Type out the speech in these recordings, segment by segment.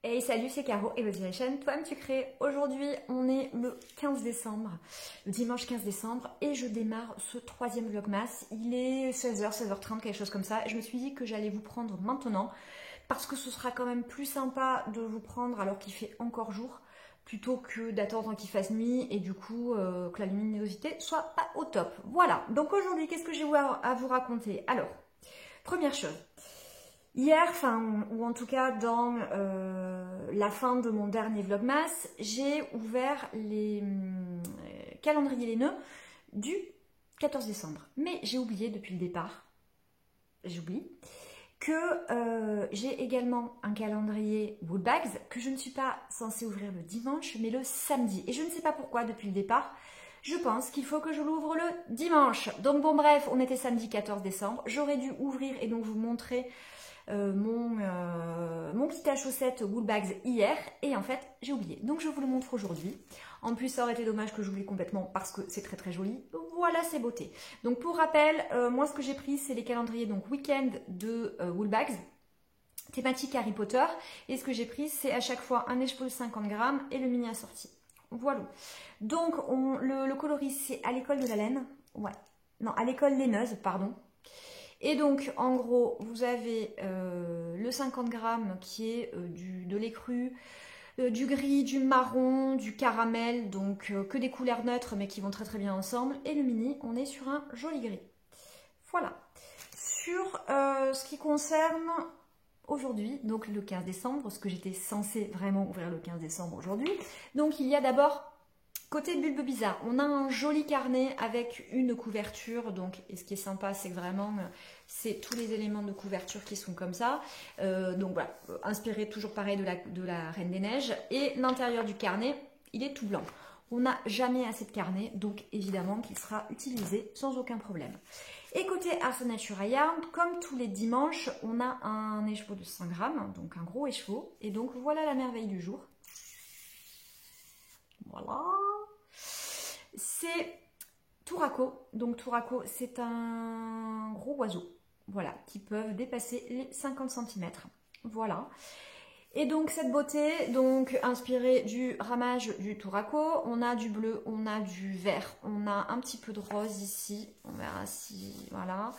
Hey salut, c'est Caro et votre chaîne Toi-même tu crées. Aujourd'hui on est le 15 décembre, le dimanche 15 décembre et je démarre ce troisième vlogmas. Il est 16h, 16h30, quelque chose comme ça. Je me suis dit que j'allais vous prendre maintenant parce que ce sera quand même plus sympa de vous prendre alors qu'il fait encore jour plutôt que d'attendre qu'il fasse nuit et du coup que la luminosité soit pas au top. Voilà, donc aujourd'hui qu'est-ce que j'ai à vous raconter? Alors, première chose. Hier, ou en tout cas dans la fin de mon dernier vlogmas, j'ai ouvert les calendriers les nœuds du 14 décembre. Mais j'ai oublié depuis le départ, j'oublie, que j'ai également un calendrier Woolbags que je ne suis pas censée ouvrir le dimanche, mais le samedi. Et je ne sais pas pourquoi depuis le départ, je pense qu'il faut que je l'ouvre le dimanche. Donc bon bref, on était samedi 14 décembre. J'aurais dû ouvrir et donc vous montrer mon kit à chaussettes Woolbags hier et en fait j'ai oublié, donc je vous le montre aujourd'hui. En plus ça aurait été dommage que j'oublie complètement parce que c'est très très joli. Voilà, c'est beauté. Donc pour rappel, moi ce que j'ai pris c'est les calendriers donc week-end de Woolbags thématique Harry Potter et ce que j'ai pris c'est à chaque fois un écheveau de 50 grammes et le mini assorti. Voilà, donc le coloris c'est à l'école de la laine, ouais, non, à l'école laineuse, pardon. Et donc, en gros, vous avez le 50 grammes qui est de lait cru, du gris, du marron, du caramel, donc que des couleurs neutres mais qui vont très très bien ensemble. Et le mini, on est sur un joli gris. Voilà. Sur ce qui concerne aujourd'hui, donc le 15 décembre, ce que j'étais censée vraiment ouvrir le 15 décembre aujourd'hui. Donc, il y a d'abord... Côté bulbe bizarre, on a un joli carnet avec une couverture, donc, et ce qui est sympa, c'est que vraiment, c'est tous les éléments de couverture qui sont comme ça. Donc voilà, inspiré toujours pareil de la Reine des Neiges. Et l'intérieur du carnet, il est tout blanc. On n'a jamais assez de carnet, donc évidemment qu'il sera utilisé sans aucun problème. Et côté Ars Natura Yarn, comme tous les dimanches, on a un écheveau de 100 grammes, donc un gros écheveau. Et donc voilà la merveille du jour. Voilà. C'est Tourako. Donc Tourako, c'est un gros oiseau, voilà, qui peuvent dépasser les 50 cm. Voilà. Et donc cette beauté, donc inspirée du ramage du Tourako, on a du bleu, on a du vert, on a un petit peu de rose ici, on verra si, voilà.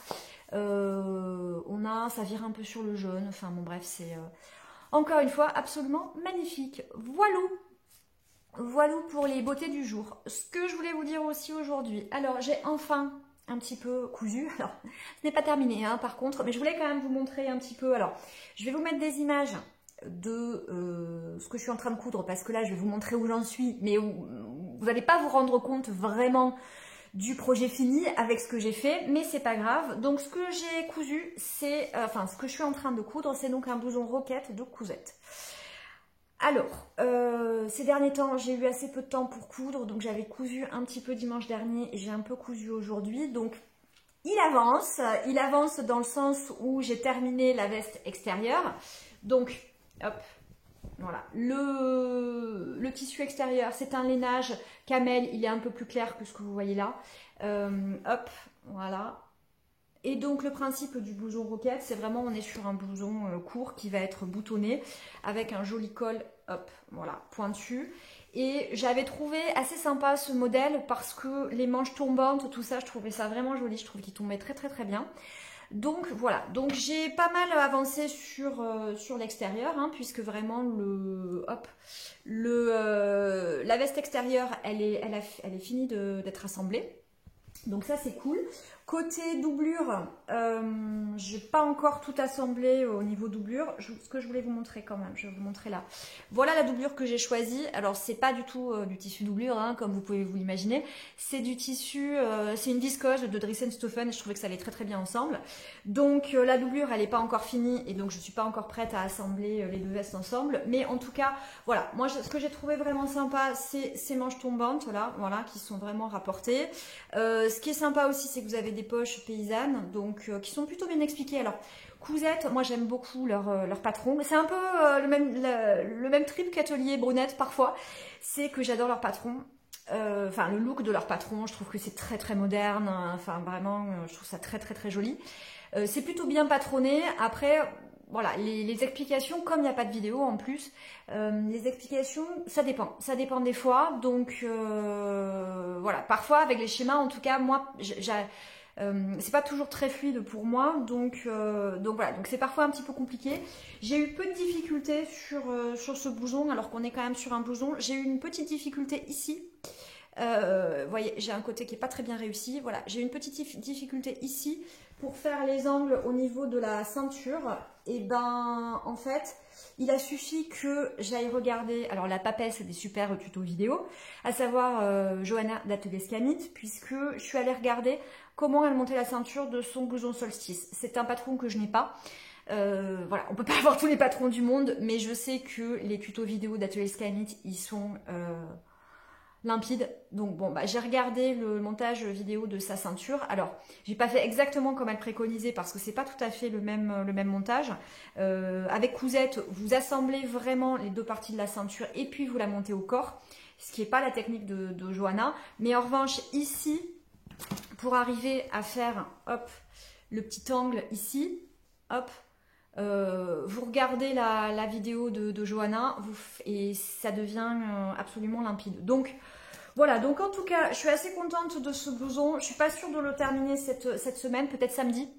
Ça vire un peu sur le jaune, enfin bon bref, c'est encore une fois absolument magnifique. Voilà. Voilà pour les beautés du jour. Ce que je voulais vous dire aussi aujourd'hui, alors j'ai enfin un petit peu cousu, alors ce n'est pas terminé hein, par contre, mais je voulais quand même vous montrer un petit peu, alors je vais vous mettre des images de ce que je suis en train de coudre parce que là je vais vous montrer où j'en suis, mais vous n'allez pas vous rendre compte vraiment du projet fini avec ce que j'ai fait, mais c'est pas grave. Donc ce que j'ai cousu, c'est, ce que je suis en train de coudre, c'est donc un blouson roquette de cousette. Alors, ces derniers temps, j'ai eu assez peu de temps pour coudre, donc j'avais cousu un petit peu dimanche dernier et j'ai un peu cousu aujourd'hui. Donc, il avance dans le sens où j'ai terminé la veste extérieure. Donc, hop, voilà. Le tissu extérieur, c'est un lainage camel, il est un peu plus clair que ce que vous voyez là. Hop, voilà. Et donc le principe du blouson roquette, c'est vraiment on est sur un blouson court qui va être boutonné avec un joli col, hop, voilà, pointu. Et j'avais trouvé assez sympa ce modèle parce que les manches tombantes, tout ça, je trouvais ça vraiment joli, je trouvais qu'il tombait très très très bien. Donc voilà, donc j'ai pas mal avancé sur l'extérieur, hein, puisque vraiment la veste extérieure, elle est finie d'être assemblée. Donc ça c'est cool. Côté doublure, je n'ai pas encore tout assemblé au niveau doublure. Ce que je voulais vous montrer quand même, je vais vous montrer là. Voilà la doublure que j'ai choisie. Alors c'est pas du tout du tissu doublure, hein, comme vous pouvez vous l'imaginer. C'est du tissu, c'est une viscose de Drissen Stoffen. Je trouvais que ça allait très très bien ensemble. Donc la doublure elle n'est pas encore finie et donc je ne suis pas encore prête à assembler les deux vestes ensemble. Mais en tout cas, voilà. Moi ce que j'ai trouvé vraiment sympa, c'est ces manches tombantes là, voilà, qui sont vraiment rapportées. Ce qui est sympa aussi, c'est que vous avez des poches paysannes, donc qui sont plutôt bien expliquées. Alors, Cousette, moi j'aime beaucoup leur patron. C'est un peu le même trip qu'Atelier Brunette parfois. C'est que j'adore leur patron. Le look de leur patron, je trouve que c'est très très moderne. Enfin, vraiment, je trouve ça très très très joli. C'est plutôt bien patronné. Après, voilà, les explications, comme il n'y a pas de vidéo en plus, les explications, ça dépend des fois, donc voilà, parfois avec les schémas, en tout cas, moi, c'est pas toujours très fluide pour moi, donc voilà, donc c'est parfois un petit peu compliqué. J'ai eu peu de difficultés sur ce blouson, alors qu'on est quand même sur un blouson. J'ai eu une petite difficulté ici. Vous voyez, j'ai un côté qui est pas très bien réussi. Voilà, j'ai une petite difficulté ici pour faire les angles au niveau de la ceinture. Et ben, en fait, il a suffi que j'aille regarder, alors la papesse des super tutos vidéo, à savoir Johanna d'Atelier Scamit, puisque je suis allée regarder comment elle montait la ceinture de son blouson solstice. C'est un patron que je n'ai pas. Voilà, on peut pas avoir tous les patrons du monde, mais je sais que les tutos vidéo d'Atelier Scamit, ils sont limpide. Donc bon, bah, j'ai regardé le montage vidéo de sa ceinture. Alors, j'ai pas fait exactement comme elle préconisait parce que c'est pas tout à fait le même montage. Avec cousette, vous assemblez vraiment les deux parties de la ceinture et puis vous la montez au corps, ce qui n'est pas la technique de Johanna. Mais en revanche, ici, pour arriver à faire, hop, le petit angle ici, hop, vous regardez la vidéo de Johanna et ça devient absolument limpide. Donc voilà, donc en tout cas, je suis assez contente de ce blouson. Je suis pas sûre de le terminer cette semaine, peut-être samedi.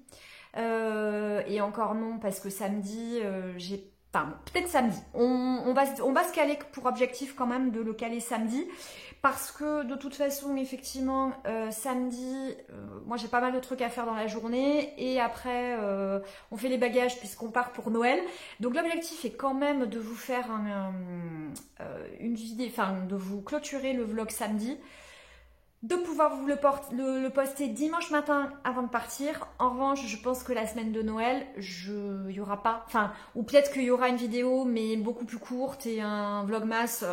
Et encore non, parce que samedi, enfin, peut-être samedi. On va se caler pour objectif quand même de le caler samedi. Parce que de toute façon, effectivement, samedi, moi j'ai pas mal de trucs à faire dans la journée. Et après, on fait les bagages puisqu'on part pour Noël. Donc l'objectif est quand même de vous faire une vidéo, enfin de vous clôturer le vlog samedi. De pouvoir vous le poster dimanche matin avant de partir. En revanche, je pense que la semaine de Noël, il y aura pas, enfin, ou peut-être qu'il y aura une vidéo, mais beaucoup plus courte et un vlogmas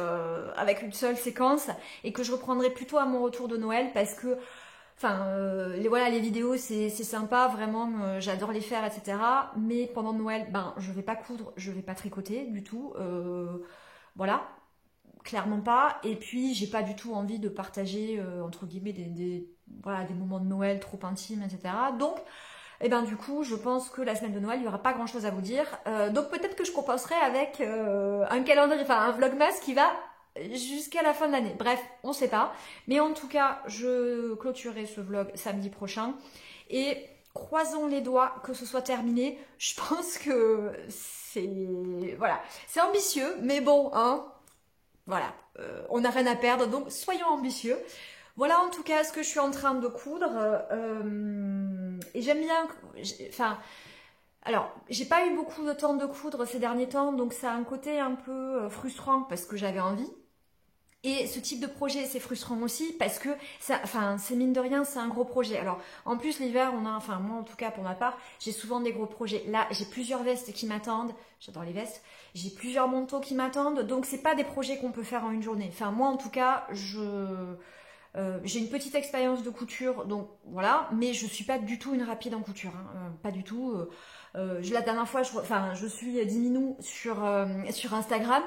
avec une seule séquence, et que je reprendrai plutôt à mon retour de Noël parce que, enfin, voilà, les vidéos c'est sympa, vraiment, j'adore les faire, etc. Mais pendant Noël, ben, je vais pas coudre, je vais pas tricoter du tout, voilà. Clairement pas, et puis j'ai pas du tout envie de partager entre guillemets voilà, des moments de Noël trop intimes, etc. Donc, et ben du coup, je pense que la semaine de Noël, il n'y aura pas grand chose à vous dire. Donc peut-être que je compenserai avec un calendrier, enfin un vlogmas qui va jusqu'à la fin de l'année. Bref, on sait pas. Mais en tout cas, je clôturerai ce vlog samedi prochain. Et croisons les doigts que ce soit terminé. Je pense que voilà, c'est ambitieux, mais bon, hein. Voilà, on n'a rien à perdre, donc soyons ambitieux. Voilà en tout cas ce que je suis en train de coudre. Et j'aime bien... Enfin, alors, j'ai pas eu beaucoup de temps de coudre ces derniers temps, donc ça a un côté un peu frustrant parce que j'avais envie. Et ce type de projet, c'est frustrant aussi parce que ça, enfin, c'est mine de rien, c'est un gros projet. Alors, en plus, l'hiver, enfin, moi en tout cas pour ma part, j'ai souvent des gros projets. Là, j'ai plusieurs vestes qui m'attendent. J'adore les vestes. J'ai plusieurs manteaux qui m'attendent. Donc, c'est pas des projets qu'on peut faire en une journée. Enfin, moi en tout cas, j'ai une petite expérience de couture, donc voilà. Mais je suis pas du tout une rapide en couture, hein, pas du tout. La dernière fois, je suis Diminou sur Instagram.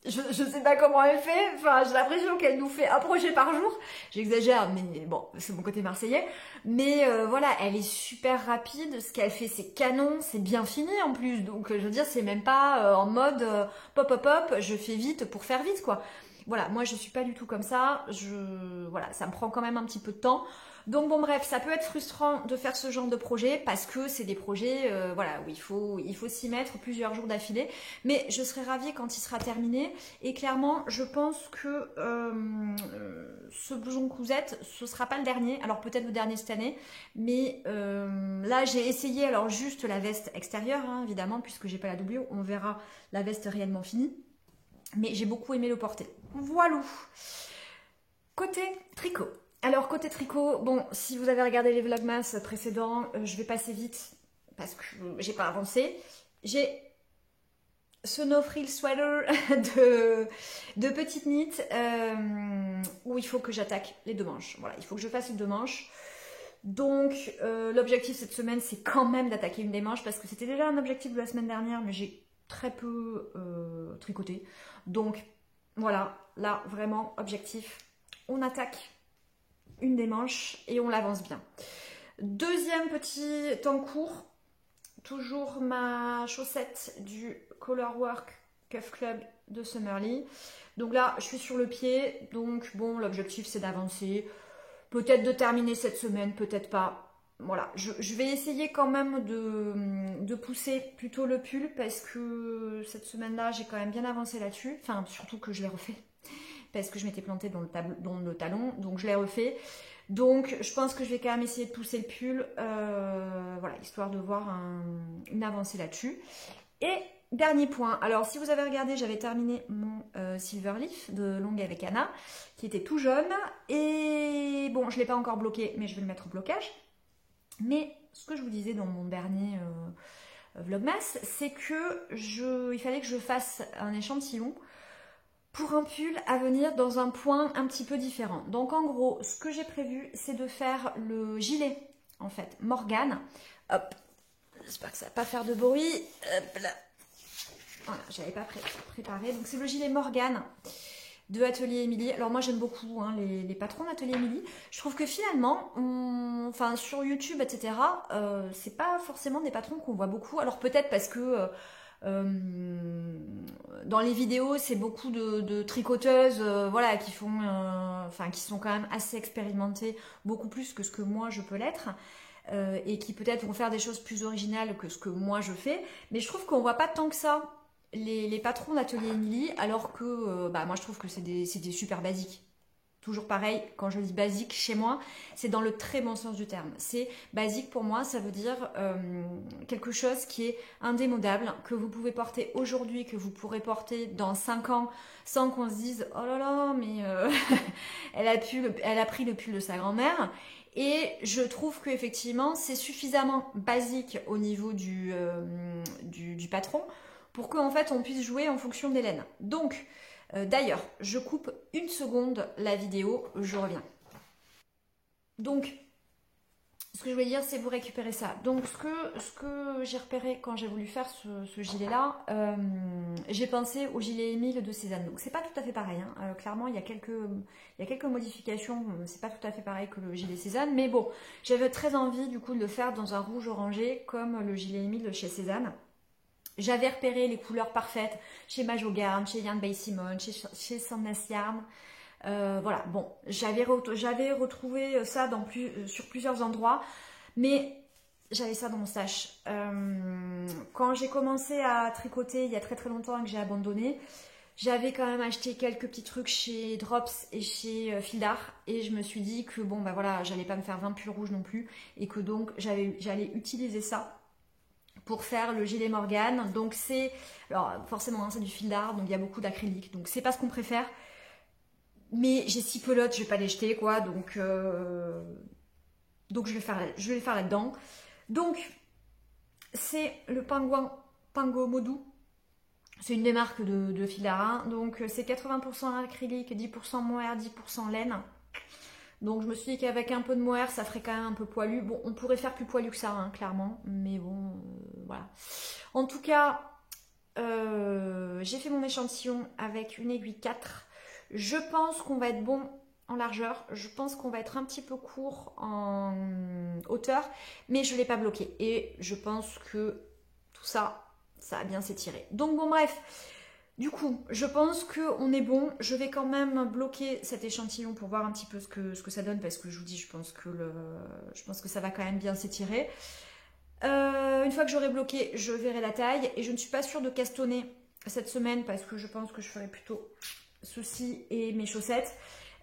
Je sais pas comment elle fait, enfin j'ai l'impression qu'elle nous fait un projet par jour, j'exagère mais bon c'est mon côté marseillais, mais voilà elle est super rapide, ce qu'elle fait c'est canon, c'est bien fini en plus, donc je veux dire c'est même pas en mode pop pop pop, je fais vite pour faire vite quoi. Voilà, moi je suis pas du tout comme ça, voilà, ça me prend quand même un petit peu de temps. Donc bon bref, ça peut être frustrant de faire ce genre de projet parce que c'est des projets voilà, où il faut s'y mettre plusieurs jours d'affilée. Mais je serai ravie quand il sera terminé. Et clairement, je pense que ce blouson cousette, ce sera pas le dernier. Alors peut-être le dernier cette année. Mais là, j'ai essayé alors juste la veste extérieure, hein, évidemment, puisque j'ai pas la doublure. On verra la veste réellement finie. Mais j'ai beaucoup aimé le porter. Voilà. Côté tricot. Alors côté tricot, bon, si vous avez regardé les vlogmas précédents, je vais passer vite parce que j'ai pas avancé. J'ai ce No Frill Sweater de petite knit où il faut que j'attaque les deux manches. Voilà, il faut que je fasse les deux manches. Donc l'objectif cette semaine, c'est quand même d'attaquer une des manches parce que c'était déjà un objectif de la semaine dernière, mais j'ai très peu tricoté. Donc voilà, là vraiment objectif, on attaque une des manches et on l'avance bien. Deuxième petit temps court toujours ma chaussette du Colorwork Cuff Club de Summerly. Donc là, je suis sur le pied. Donc bon, l'objectif c'est d'avancer. Peut-être de terminer cette semaine, peut-être pas. Voilà, je vais essayer quand même de pousser plutôt le pull parce que cette semaine-là, j'ai quand même bien avancé là-dessus. Enfin, surtout que je l'ai refait parce que je m'étais plantée dans le talon, donc je l'ai refait. Donc, je pense que je vais quand même essayer de pousser le pull, voilà, histoire de voir une avancée là-dessus. Et dernier point, alors si vous avez regardé, j'avais terminé mon Silverleaf de Longue avec Anna, qui était tout jaune. Et bon, je ne l'ai pas encore bloqué, mais je vais le mettre au blocage. Mais ce que je vous disais dans mon dernier Vlogmas, c'est que il fallait que je fasse un échantillon pour un pull à venir dans un point un petit peu différent. Donc en gros, ce que j'ai prévu, c'est de faire le gilet, en fait, Morgane. Hop, j'espère que ça va pas faire de bruit. Hop là. Voilà, j'avais pas préparé. Donc c'est le gilet Morgane de Atelier Émilie. Alors moi j'aime beaucoup hein, les patrons d'Atelier Émilie. Je trouve que finalement, enfin sur YouTube, etc., c'est pas forcément des patrons qu'on voit beaucoup. Alors peut-être parce que dans les vidéos, c'est beaucoup de tricoteuses, voilà, qui font, enfin qui sont quand même assez expérimentées, beaucoup plus que ce que moi je peux l'être. Et qui peut-être vont faire des choses plus originales que ce que moi je fais. Mais je trouve qu'on voit pas tant que ça les patrons d'Atelier Émilie, alors que bah, moi je trouve que c'est des super basiques. Toujours pareil, quand je dis basique chez moi, c'est dans le très bon sens du terme. C'est basique pour moi, ça veut dire quelque chose qui est indémodable, que vous pouvez porter aujourd'hui, que vous pourrez porter dans 5 ans, sans qu'on se dise « Oh là là, mais elle a pris le pull de sa grand-mère ». Et je trouve qu'effectivement, c'est suffisamment basique au niveau du patron pour qu'en fait on puisse jouer en fonction des laines. Donc, d'ailleurs, je coupe une seconde la vidéo, je reviens. Donc, ce que je voulais dire, c'est vous récupérer ça. Donc, ce que j'ai repéré quand j'ai voulu faire ce gilet-là, j'ai pensé au gilet Émile de Cézanne. Donc, c'est pas tout à fait pareil. Hein. Clairement, il y a quelques modifications. C'est pas tout à fait pareil que le gilet Cézanne. Mais bon, j'avais très envie du coup de le faire dans un rouge orangé comme le gilet Émile de chez Cézanne. J'avais repéré les couleurs parfaites chez Majogarn, chez Yarn by Simone, chez Sandnes Yarn. Voilà, bon, j'avais retrouvé ça sur plusieurs endroits, mais j'avais ça dans mon stash. Quand j'ai commencé à tricoter il y a très très longtemps et que j'ai abandonné, j'avais quand même acheté quelques petits trucs chez Drops et chez Fildar, et je me suis dit que bon, bah voilà, j'allais pas me faire 20 pulls rouges non plus, et que donc j'allais utiliser ça pour faire le gilet Morgane. Donc c'est, alors forcément hein, c'est du fil d'art, donc il y a beaucoup d'acrylique, donc c'est pas ce qu'on préfère, mais j'ai 6 pelotes, je vais pas les jeter quoi, donc je vais le faire là-dedans. Donc c'est le Pingo Modou, c'est une des marques de fil d'art, hein. Donc c'est 80% acrylique, 10% mohair, 10% laine. Donc je me suis dit qu'avec un peu de mohair, ça ferait quand même un peu poilu. Bon, on pourrait faire plus poilu que ça, hein, clairement. Mais bon, voilà. En tout cas, j'ai fait mon échantillon avec une aiguille 4. Je pense qu'on va être bon en largeur. Je pense qu'on va être un petit peu court en hauteur. Mais je ne l'ai pas bloqué. Et je pense que tout ça, ça a bien s'étiré. Donc bon, bref. Du coup, je pense qu'on est bon. Je vais quand même bloquer cet échantillon pour voir un petit peu ce que ça donne, parce que je vous dis, je pense que ça va quand même bien s'étirer. Une fois que j'aurai bloqué, je verrai la taille, et je ne suis pas sûre de castonner cette semaine parce que je pense que je ferai plutôt ceci et mes chaussettes.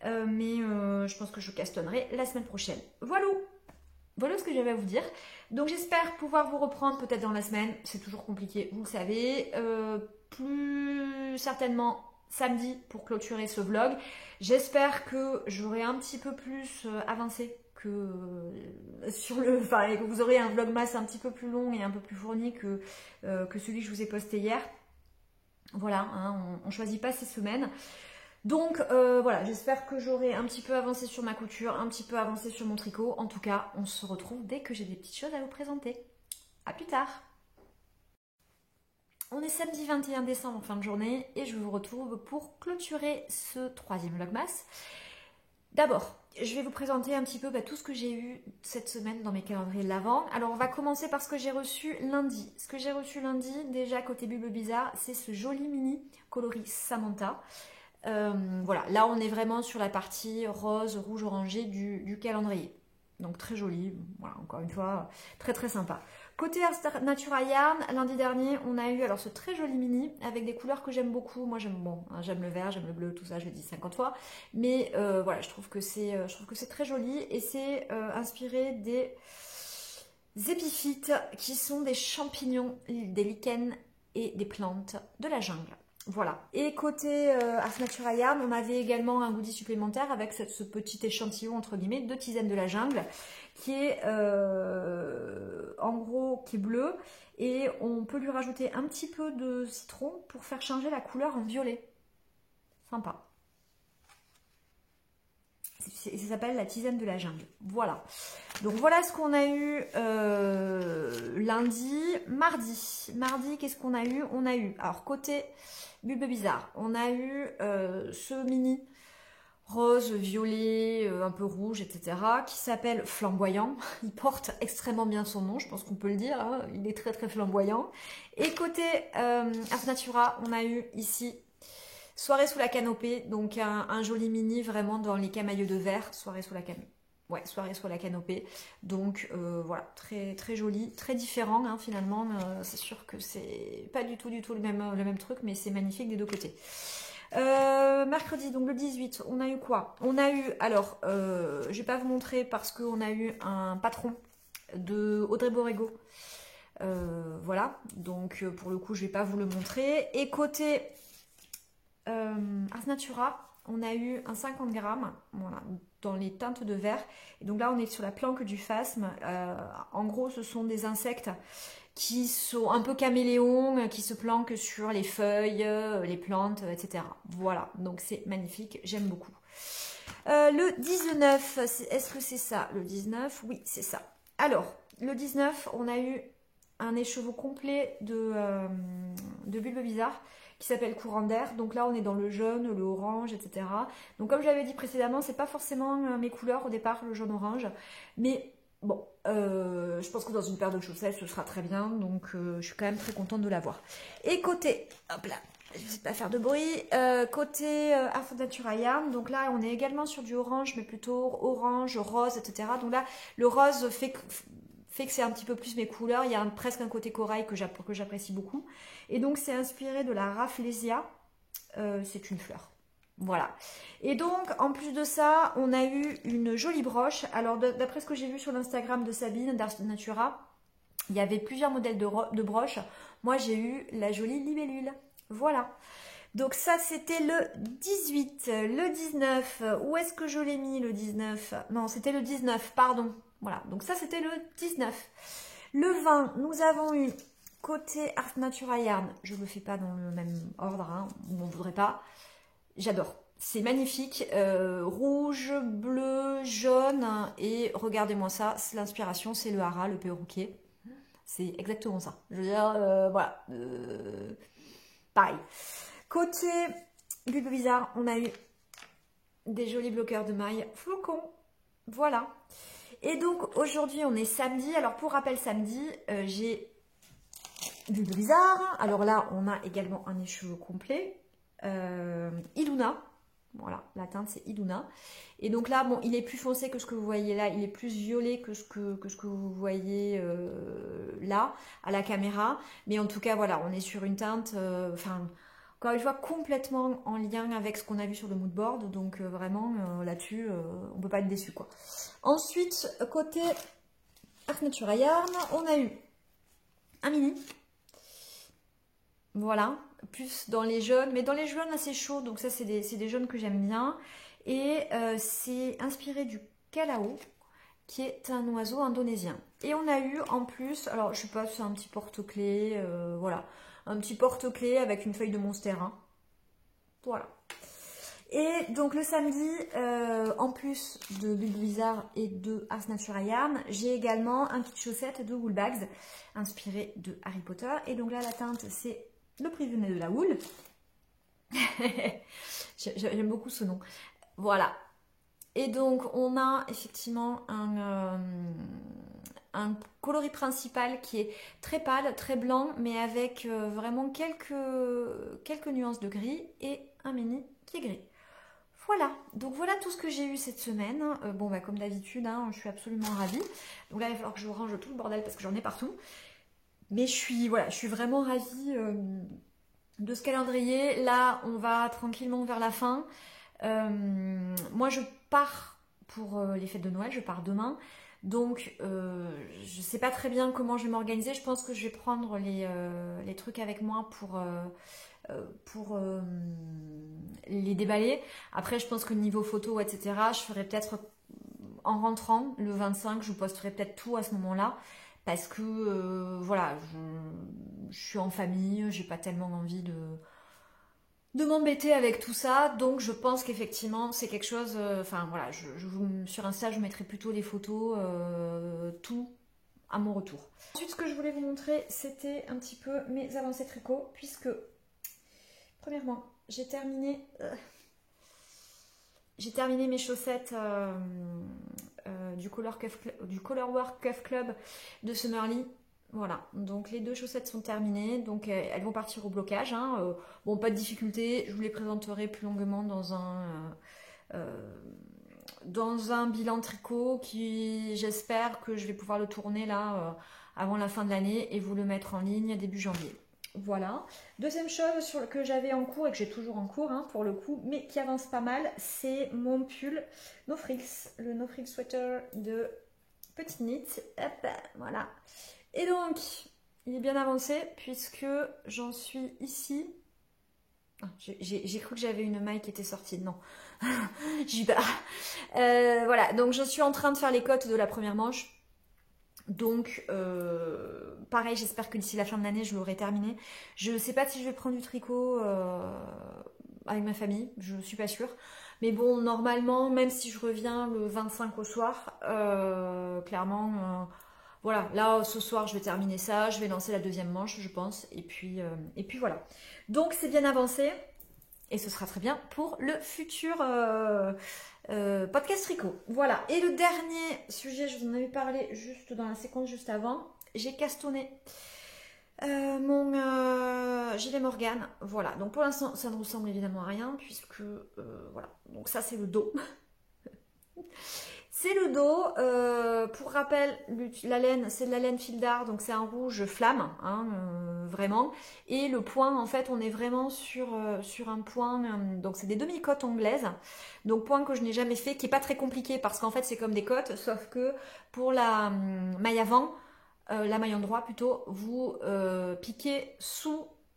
Mais je pense que je castonnerai la semaine prochaine. Voilà ce que j'avais à vous dire. Donc j'espère pouvoir vous reprendre peut-être dans la semaine. C'est toujours compliqué, vous le savez. Plus certainement samedi pour clôturer ce vlog. J'espère que j'aurai un petit peu plus avancé que et que vous aurez un vlogmas un petit peu plus long et un peu plus fourni que celui que je vous ai posté hier. Voilà, hein, on ne choisit pas ces semaines. Donc voilà, j'espère que j'aurai un petit peu avancé sur ma couture, un petit peu avancé sur mon tricot. En tout cas, on se retrouve dès que j'ai des petites choses à vous présenter. A plus tard! On est samedi 21 décembre en fin de journée et je vous retrouve pour clôturer ce 3e vlogmas. D'abord, je vais vous présenter un petit peu tout ce que j'ai eu cette semaine dans mes calendriers de l'Avent. Alors, on va commencer par ce que j'ai reçu lundi. Ce que j'ai reçu lundi, déjà côté Bulbe Bizarre, c'est ce joli mini coloris Samantha. Voilà, là on est vraiment sur la partie rose, rouge, orangé du calendrier. Donc très joli, voilà, encore une fois, très très sympa. Côté Art Natura Yarn, lundi dernier, on a eu alors ce très joli mini avec des couleurs que j'aime beaucoup. Moi j'aime bon, hein, j'aime le vert, j'aime le bleu, tout ça, je l'ai dit 50 fois. Mais voilà, je trouve que c'est très joli et c'est inspiré des épiphytes qui sont des champignons, des lichens et des plantes de la jungle. Voilà. Et côté Ars Natura Yarn, on avait également un goodie supplémentaire avec ce petit échantillon entre guillemets de tisane de la jungle qui est en gros qui est bleu et on peut lui rajouter un petit peu de citron pour faire changer la couleur en violet. Sympa. Ça s'appelle la tisane de la jungle. Voilà. Donc voilà ce qu'on a eu lundi. Mardi, qu'est-ce qu'on a eu? On a eu, alors côté Bulbe Bizarre, on a eu ce mini rose, violet, un peu rouge, etc. qui s'appelle Flamboyant. Il porte extrêmement bien son nom, je pense qu'on peut le dire. Hein. Il est très très flamboyant. Et côté Ars Natura, on a eu ici Soirée sous la canopée, donc un joli mini vraiment dans les camailleux de verre, soirée sous la canopée. Ouais, soirée sous la canopée. Donc voilà, très très joli, très différent hein, finalement. C'est sûr que c'est pas du tout le même truc, mais c'est magnifique des deux côtés. Mercredi, donc le 18, on a eu quoi? On a eu, alors, je vais pas vous montrer parce qu'on a eu un patron de Audrey Borrego. Voilà, donc pour le coup, je vais pas vous le montrer. Et côté Ars Natura, on a eu un 50 grammes, voilà, dans les teintes de vert. Et donc là, on est sur la planque du phasme. En gros, ce sont des insectes qui sont un peu caméléons, qui se planquent sur les feuilles, les plantes, etc. Voilà, donc c'est magnifique, j'aime beaucoup. Le 19, est-ce que c'est ça? Le 19, oui, c'est ça. Alors, le 19, on a eu un écheveau complet de Bulbe Bizarre qui s'appelle Courant d'air. Donc là, on est dans le jaune, le orange, etc. Donc comme je l'avais dit précédemment, c'est pas forcément mes couleurs au départ, le jaune-orange. Mais bon, je pense que dans une paire de chaussettes, ce sera très bien. Donc je suis quand même très contente de l'avoir. Et côté, hop là, je ne vais pas faire de bruit. Côté Ars Natura Yarn, donc là, on est également sur du orange, mais plutôt orange, rose, etc. Donc là, le rose fait que c'est un petit peu plus mes couleurs. Il y a presque un côté corail que j'apprécie beaucoup. Et donc, c'est inspiré de la Rafflesia. C'est une fleur. Voilà. Et donc, en plus de ça, on a eu une jolie broche. Alors, d'après ce que j'ai vu sur l'Instagram de Sabine, d'Ars Natura, il y avait plusieurs modèles de broches. Moi, j'ai eu la jolie libellule. Voilà. Donc ça, c'était le 18. Le 19, où est-ce que je l'ai mis, le 19? Non, c'était le 19, pardon. Voilà, donc ça, c'était le 19. Le 20, nous avons eu côté Ars Natura Yarn. Je ne le fais pas dans le même ordre, hein, on ne voudrait pas. J'adore. C'est magnifique. Rouge, bleu, jaune. Et regardez-moi ça, l'inspiration, c'est le hara, le perroquet. C'est exactement ça. Je veux dire, voilà. Pareil. Côté Bulbe Bizarre, on a eu des jolis bloqueurs de mailles flocons. Voilà. Et donc aujourd'hui on est samedi. Alors pour rappel samedi, j'ai Bulbe Bizarre. Alors là on a également un écheveau complet. Iduna. Voilà, la teinte c'est Iduna. Et donc là, bon, il est plus foncé que ce que vous voyez là. Il est plus violet que ce que vous voyez là, à la caméra. Mais en tout cas, voilà, on est sur une teinte... encore une fois, complètement en lien avec ce qu'on a vu sur le mood board. Donc vraiment, là-dessus, on ne peut pas être déçu, quoi. Ensuite, côté Ars Natura Yarn, on a eu un mini. Voilà, plus dans les jaunes, mais dans les jaunes assez chauds. Donc ça, c'est des jaunes que j'aime bien. Et c'est inspiré du calao, qui est un oiseau indonésien. Et on a eu en plus, alors je sais pas, c'est un petit porte-clés, voilà. Un petit porte-clés avec une feuille de monstera. Voilà. Et donc le samedi, en plus de Bulbe Bizarre et de Ars Natura Yarn, j'ai également un kit chaussette de Woolbags inspiré de Harry Potter. Et donc là, la teinte, c'est le prisonnier de la houle. J'aime beaucoup ce nom. Voilà. Et donc on a effectivement un coloris principal qui est très pâle, très blanc, mais avec vraiment quelques nuances de gris et un mini qui est gris. Voilà, donc voilà tout ce que j'ai eu cette semaine. Bon, bah, comme d'habitude, hein, je suis absolument ravie. Donc là, il va falloir que je range tout le bordel parce que j'en ai partout. Mais voilà, je suis vraiment ravie de ce calendrier. Là, on va tranquillement vers la fin. Moi, je pars pour les fêtes de Noël, je pars demain. Donc, je ne sais pas très bien comment je vais m'organiser. Je pense que je vais prendre les trucs avec moi pour les déballer. Après, je pense que niveau photo, etc., je ferai peut-être en rentrant le 25, je vous posterai peut-être tout à ce moment-là. Parce que voilà, je suis en famille, j'ai pas tellement envie de m'embêter avec tout ça. Donc je pense qu'effectivement c'est quelque chose. Enfin voilà, sur Insta, je vous mettrai plutôt les photos, tout à mon retour. Ensuite, ce que je voulais vous montrer, c'était un petit peu mes avancées tricot, puisque premièrement, j'ai terminé mes chaussettes du Colorwork Cuff Club de Summerly. Voilà, donc les 2 chaussettes sont terminées, donc elles vont partir au blocage. Hein. Bon, pas de difficulté, je vous les présenterai plus longuement dans un bilan tricot qui, j'espère que je vais pouvoir le tourner là avant la fin de l'année et vous le mettre en ligne début janvier. Voilà. Deuxième chose que j'avais en cours et que j'ai toujours en cours hein, pour le coup, mais qui avance pas mal, c'est mon pull No Frills, le No Frills Sweater de Petite Knit. Hop, voilà. Et donc, il est bien avancé puisque j'en suis ici. Ah, j'ai cru que j'avais une maille qui était sortie. Non, j'y vais. Voilà, donc je suis en train de faire les côtes de la première manche. Donc, pareil, j'espère que d'ici la fin de l'année, je l'aurai terminé. Je ne sais pas si je vais prendre du tricot avec ma famille, je ne suis pas sûre. Mais bon, normalement, même si je reviens le 25 au soir, clairement, voilà, là, ce soir, je vais terminer ça, je vais lancer la deuxième manche, je pense. Et puis voilà. Donc, c'est bien avancé. Et ce sera très bien pour le futur podcast tricot. Voilà. Et le dernier sujet, je vous en avais parlé juste dans la séquence juste avant. J'ai castonné mon gilet Morgane. Voilà. Donc pour l'instant, ça ne ressemble évidemment à rien puisque voilà. Donc ça, c'est le dos. C'est le dos. Pour rappel, la laine, c'est de la laine fil d'art, donc c'est un rouge flamme, hein, vraiment. Et le point, en fait, on est vraiment sur un point, donc c'est des demi-cotes anglaises. Donc point que je n'ai jamais fait, qui est pas très compliqué parce qu'en fait c'est comme des cotes, sauf que pour la maille avant, la maille endroit plutôt, vous piquez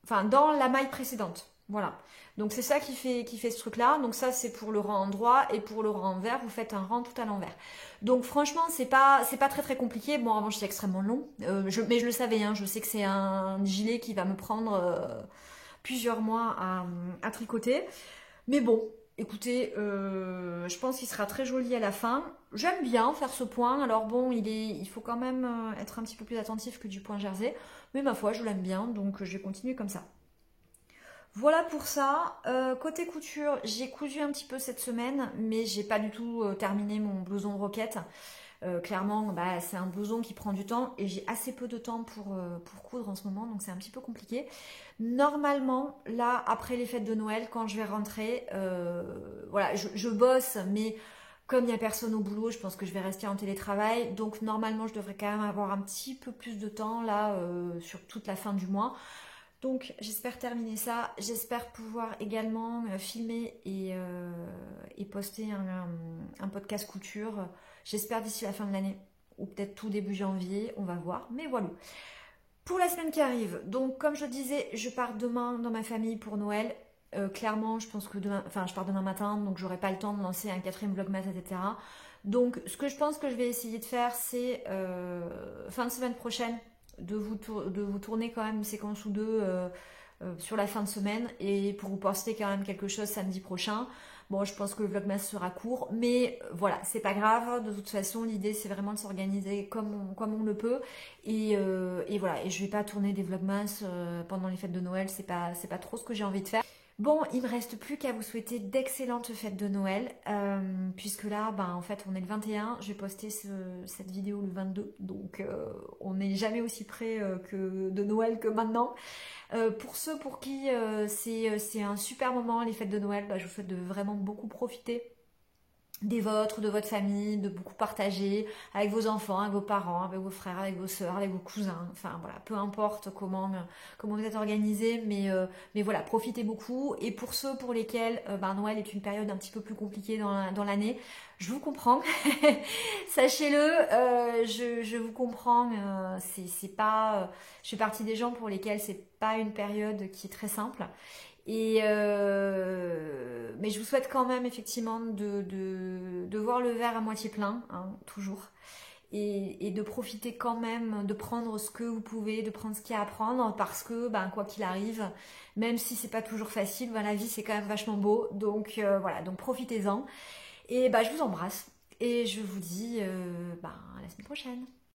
dans la maille précédente. Voilà. Donc c'est ça qui fait ce truc-là. Donc ça c'est pour le rang endroit et pour le rang envers, vous faites un rang tout à l'envers. Donc franchement c'est pas très très compliqué. Bon en revanche c'est extrêmement long, mais je le savais. Hein, je sais que c'est un gilet qui va me prendre plusieurs mois à tricoter. Mais bon, écoutez, je pense qu'il sera très joli à la fin. J'aime bien faire ce point. Alors bon, il faut quand même être un petit peu plus attentif que du point jersey. Mais ma foi, je l'aime bien, donc je vais continuer comme ça. Voilà pour ça. Côté couture, j'ai cousu un petit peu cette semaine, mais j'ai pas du tout terminé mon blouson roquette. Clairement, bah, c'est un blouson qui prend du temps et j'ai assez peu de temps pour coudre en ce moment, donc c'est un petit peu compliqué. Normalement, là, après les fêtes de Noël, quand je vais rentrer, voilà, je bosse, mais comme il n'y a personne au boulot, je pense que je vais rester en télétravail. Donc normalement, je devrais quand même avoir un petit peu plus de temps là sur toute la fin du mois. Donc j'espère terminer ça, j'espère pouvoir également filmer et poster un podcast couture, j'espère d'ici la fin de l'année, ou peut-être tout début janvier, on va voir, mais voilà. Pour la semaine qui arrive, donc comme je disais, je pars demain dans ma famille pour Noël, clairement je pense que je pars demain matin, donc j'aurai pas le temps de lancer un 4e vlogmas, etc. Donc ce que je pense que je vais essayer de faire, c'est fin de semaine prochaine, de vous tourner quand même une séquence ou deux sur la fin de semaine et pour vous poster quand même quelque chose samedi prochain. Bon, je pense que le vlogmas sera court, mais voilà, c'est pas grave. De toute façon, l'idée c'est vraiment de s'organiser comme on le peut. Et voilà, et je vais pas tourner des vlogmas pendant les fêtes de Noël, c'est pas trop ce que j'ai envie de faire. Bon, il me reste plus qu'à vous souhaiter d'excellentes fêtes de Noël, puisque là, en fait, on est le 21, je vais poster cette vidéo le 22, donc on n'est jamais aussi près que de Noël que maintenant. Pour ceux pour qui c'est un super moment, les fêtes de Noël, je vous souhaite de vraiment beaucoup profiter des vôtres, de votre famille, de beaucoup partager avec vos enfants, avec vos parents, avec vos frères, avec vos sœurs, avec vos cousins, enfin voilà, peu importe comment vous êtes organisés, mais voilà, profitez beaucoup. Et pour ceux pour lesquels Noël est une période un petit peu plus compliquée dans l'année, je vous comprends, sachez-le, je vous comprends, c'est pas, je fais partie des gens pour lesquels c'est pas une période qui est très simple. Mais je vous souhaite quand même effectivement de voir le verre à moitié plein, hein, toujours. Et de profiter quand même, de prendre ce que vous pouvez, de prendre ce qu'il y a à prendre, parce que quoi qu'il arrive, même si c'est pas toujours facile, la vie c'est quand même vachement beau. Donc voilà, donc profitez-en. Et je vous embrasse et je vous dis à la semaine prochaine.